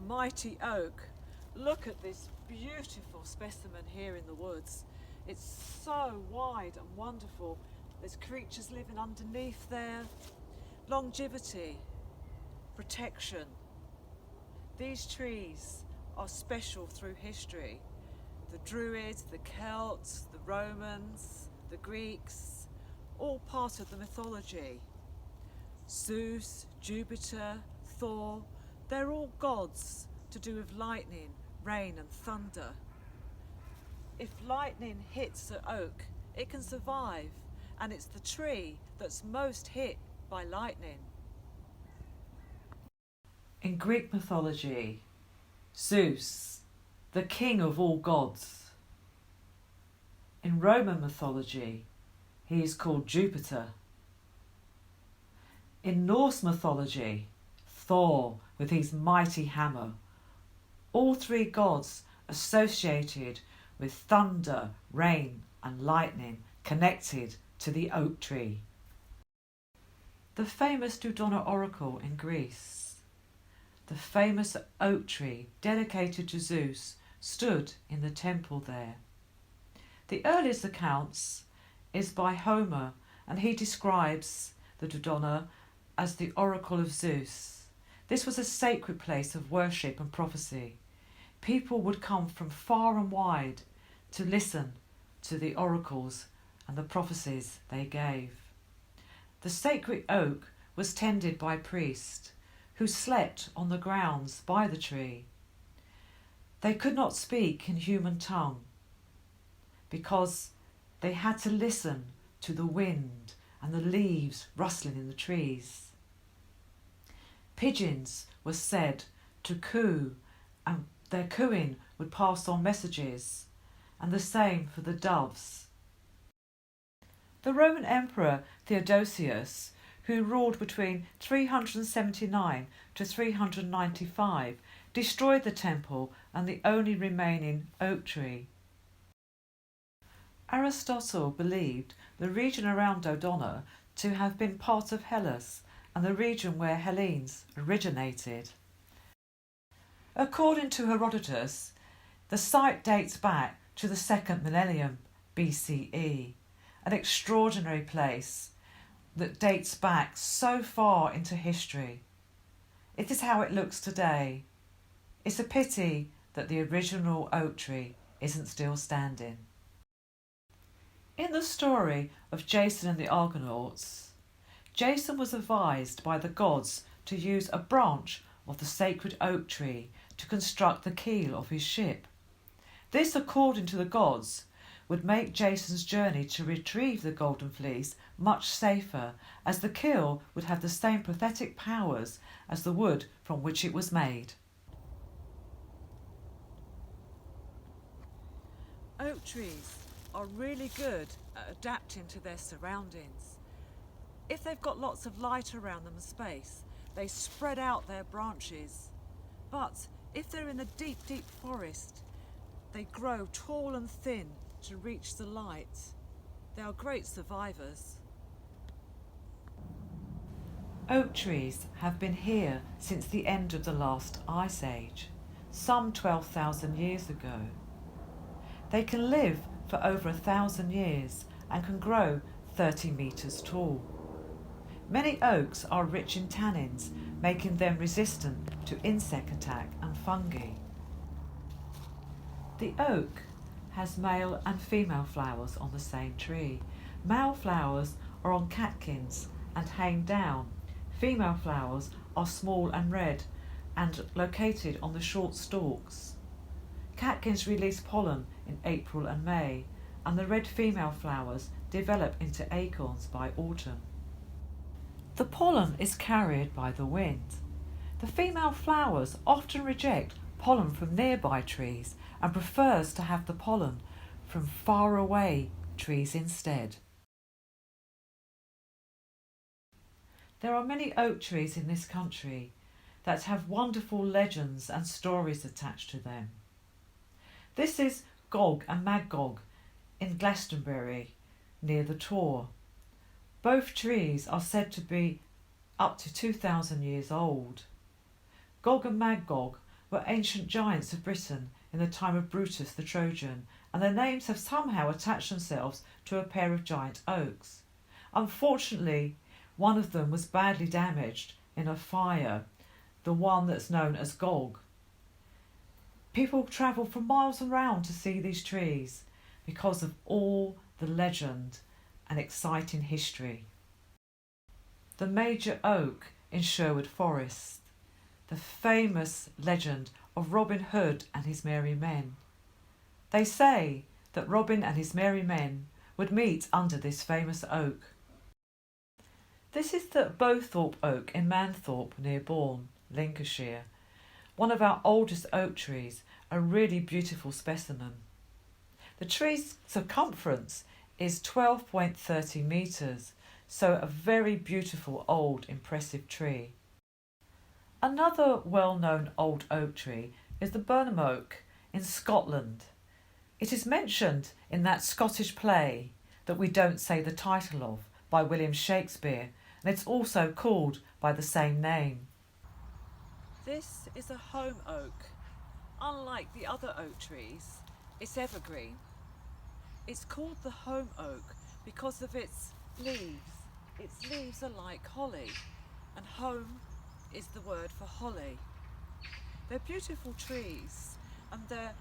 mighty oak. Look at this beautiful specimen here in the woods. It's so wide and wonderful. There's creatures living underneath there. Longevity, protection. These trees are special through history. The Druids, the Celts, the Romans, the Greeks, all part of the mythology. Zeus, Jupiter, Thor, they're all gods to do with lightning, rain and thunder. If lightning hits an oak, it can survive, and it's the tree that's most hit by lightning. In Greek mythology, Zeus, the king of all gods. In Roman mythology, he is called Jupiter. In Norse mythology, Thor with his mighty hammer. All three gods associated with thunder, rain and lightning connected to the oak tree. The famous Dodona oracle in Greece. The famous oak tree dedicated to Zeus stood in the temple there. The earliest accounts is by Homer, and he describes the Dodona as the oracle of Zeus. This was a sacred place of worship and prophecy. People would come from far and wide to listen to the oracles and the prophecies they gave. The sacred oak was tended by priests who slept on the grounds by the tree. They could not speak in human tongue because they had to listen to the wind and the leaves rustling in the trees. Pigeons were said to coo, and their cooing would pass on messages, and the same for the doves. The Roman Emperor Theodosius, who ruled between 379 to 395, destroyed the temple and the only remaining oak tree. Aristotle believed the region around Dodona to have been part of Hellas and the region where Hellenes originated. According to Herodotus, the site dates back to the 2nd millennium BCE, an extraordinary place that dates back so far into history. It is how it looks today. It's a pity that the original oak tree isn't still standing. In the story of Jason and the Argonauts, Jason was advised by the gods to use a branch of the sacred oak tree to construct the keel of his ship. This, according to the gods, would make Jason's journey to retrieve the Golden Fleece much safer, as the keel would have the same prophetic powers as the wood from which it was made. Oak trees are really good at adapting to their surroundings. If they've got lots of light around them and space, they spread out their branches. But if they're in a deep, deep forest, they grow tall and thin to reach the light. They are great survivors. Oak trees have been here since the end of the last ice age, some 12,000 years ago. They can live for over 1,000 years and can grow 30 metres tall. Many oaks are rich in tannins, making them resistant to insect attack and fungi. The oak has male and female flowers on the same tree. Male flowers are on catkins and hang down. Female flowers are small and red and located on the short stalks. Catkins release pollen in April and May, and the red female flowers develop into acorns by autumn. The pollen is carried by the wind. The female flowers often reject pollen from nearby trees and prefers to have the pollen from far away trees instead. There are many oak trees in this country that have wonderful legends and stories attached to them. This is Gog and Magog in Glastonbury, near the Tor. Both trees are said to be up to 2,000 years old. Gog and Magog were ancient giants of Britain in the time of Brutus the Trojan, and their names have somehow attached themselves to a pair of giant oaks. Unfortunately, one of them was badly damaged in a fire, the one that's known as Gog. People travel for miles around to see these trees because of all the legend and exciting history. The major oak in Sherwood Forest, the famous legend of Robin Hood and his merry men. They say that Robin and his merry men would meet under this famous oak. This is the Bowthorpe Oak in Manthorpe near Bourne, Lancashire, one of our oldest oak trees, a really beautiful specimen. The tree's circumference is 12.30 metres, so a very beautiful old impressive tree. Another well-known old oak tree is the Burnham Oak in Scotland. It is mentioned in that Scottish play that we don't say the title of by William Shakespeare, and it's also called by the same name. This is a Holm Oak. Unlike the other oak trees, it's evergreen. It's called the Holm Oak because of its leaves. Its leaves are like holly, and Holm is the word for holly. They're beautiful trees, and they're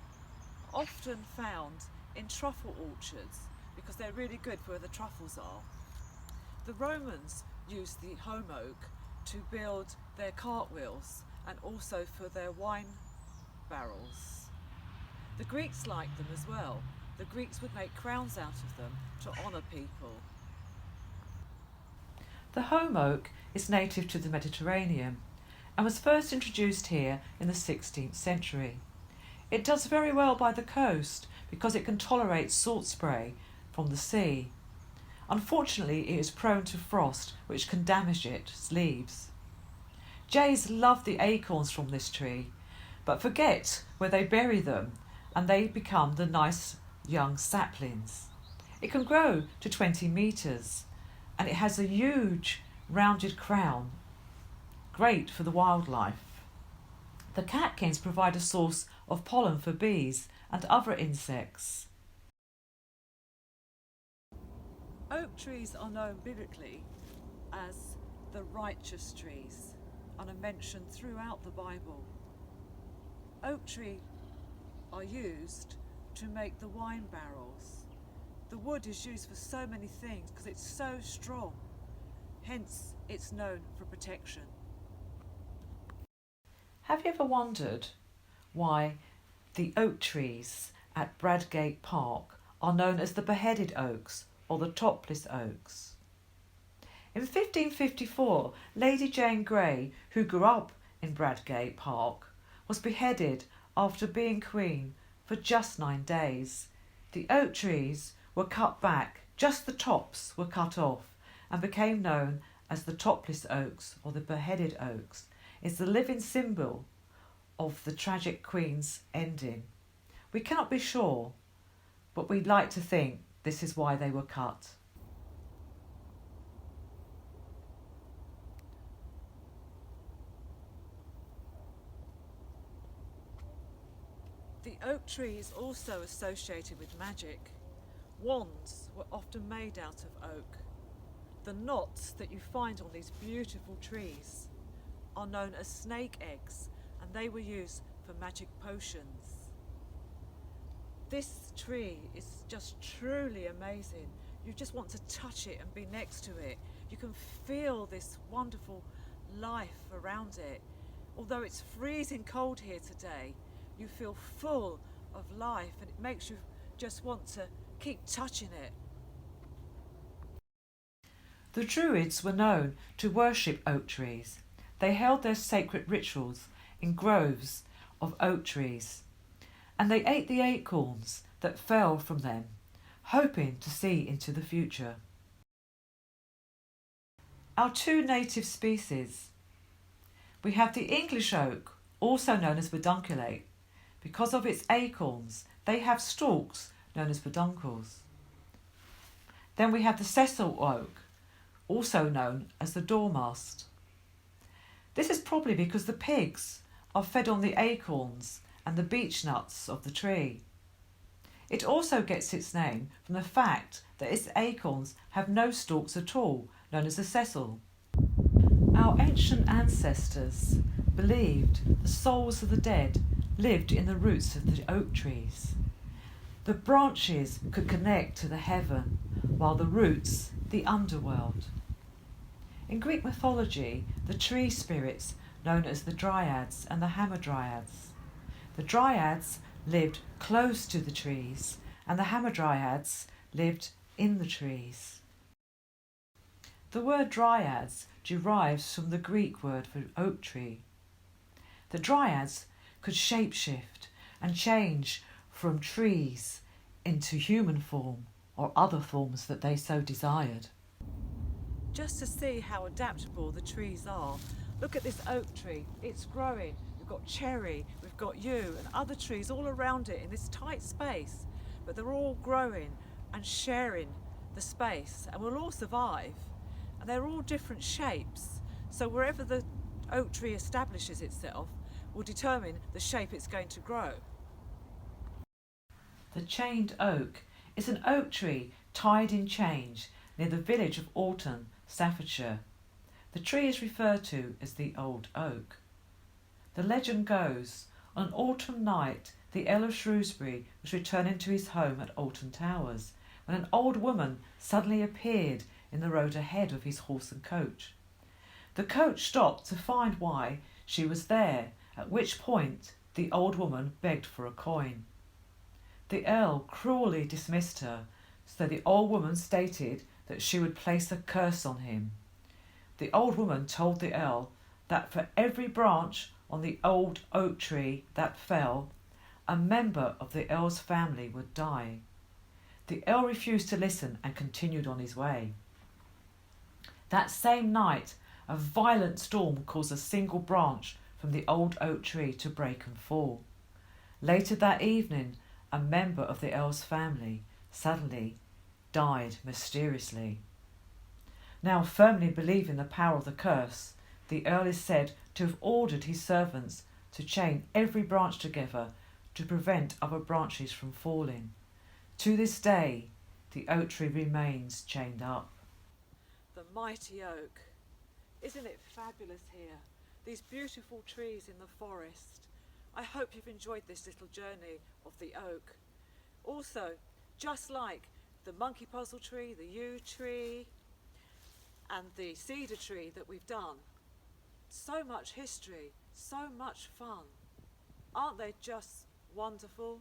often found in truffle orchards because they're really good where the truffles are. The Romans used the Holm Oak to build their cartwheels and also for their wine barrels. The Greeks liked them as well. The Greeks would make crowns out of them to honour people. The Holm Oak is native to the Mediterranean and was first introduced here in the 16th century. It does very well by the coast because it can tolerate salt spray from the sea. Unfortunately, it is prone to frost, which can damage its leaves. Jays love the acorns from this tree, but forget where they bury them, and they become the nice young saplings. It can grow to 20 metres, and it has a huge rounded crown, great for the wildlife. The catkins provide a source of pollen for bees and other insects. Oak trees are known biblically as the righteous trees and are mentioned throughout the Bible. Oak trees are used to make the wine barrels. The wood is used for so many things because it's so strong, hence it's known for protection. Have you ever wondered why the oak trees at Bradgate Park are known as the beheaded oaks or the topless oaks? In 1554, Lady Jane Grey, who grew up in Bradgate Park, was beheaded after being queen for just 9 days. The oak trees were cut back, just the tops were cut off, and became known as the topless oaks or the beheaded oaks. It's the living symbol of the tragic queen's ending. We cannot be sure, but we'd like to think this is why they were cut. The oak tree is also associated with magic. Wands were often made out of oak. The knots that you find on these beautiful trees are known as snake eggs, and they were used for magic potions. This tree is just truly amazing. You just want to touch it and be next to it. You can feel this wonderful life around it. Although it's freezing cold here today, you feel full of life, and it makes you just want to keep touching it. The Druids were known to worship oak trees. They held their sacred rituals in groves of oak trees, and they ate the acorns that fell from them, hoping to see into the future. Our two native species. We have the English oak, also known as pedunculate. Because of its acorns, they have stalks known as peduncles. Then we have the Cecil oak, also known as the dormouse. This is probably because the pigs are fed on the acorns and the beech nuts of the tree. It also gets its name from the fact that its acorns have no stalks at all, known as a sessile. Our ancient ancestors believed the souls of the dead lived in the roots of the oak trees. The branches could connect to the heaven, while the roots, the underworld. In Greek mythology, the tree spirits known as the Dryads and the Hamadryads. The Dryads lived close to the trees, and the Hamadryads lived in the trees. The word Dryads derives from the Greek word for oak tree. The Dryads could shapeshift and change from trees into human form or other forms that they so desired. Just to see how adaptable the trees are, look at this oak tree. It's growing. We've got cherry, we've got yew and other trees all around it in this tight space, but they're all growing and sharing the space and will all survive. And they're all different shapes, so wherever the oak tree establishes itself will determine the shape it's going to grow. The chained oak is an oak tree tied in chains near the village of Alton, Staffordshire. The tree is referred to as the Old Oak. The legend goes, on an autumn night, the Earl of Shrewsbury was returning to his home at Alton Towers when an old woman suddenly appeared in the road ahead of his horse and coach. The coach stopped to find why she was there, at which point the old woman begged for a coin. The Earl cruelly dismissed her, so the old woman stated that she would place a curse on him. The old woman told the Earl that for every branch on the old oak tree that fell, a member of the Earl's family would die. The Earl refused to listen and continued on his way. That same night, a violent storm caused a single branch from the old oak tree to break and fall. Later that evening, a member of the Earl's family suddenly died mysteriously. Now firmly believing the power of the curse, the Earl is said to have ordered his servants to chain every branch together to prevent other branches from falling. To this day, the oak tree remains chained up. The mighty oak. Isn't it fabulous here? These beautiful trees in the forest. I hope you've enjoyed this little journey of the oak. Also, just like the monkey puzzle tree, the yew tree, and the cedar tree that we've done, so much history, so much fun. Aren't they just wonderful?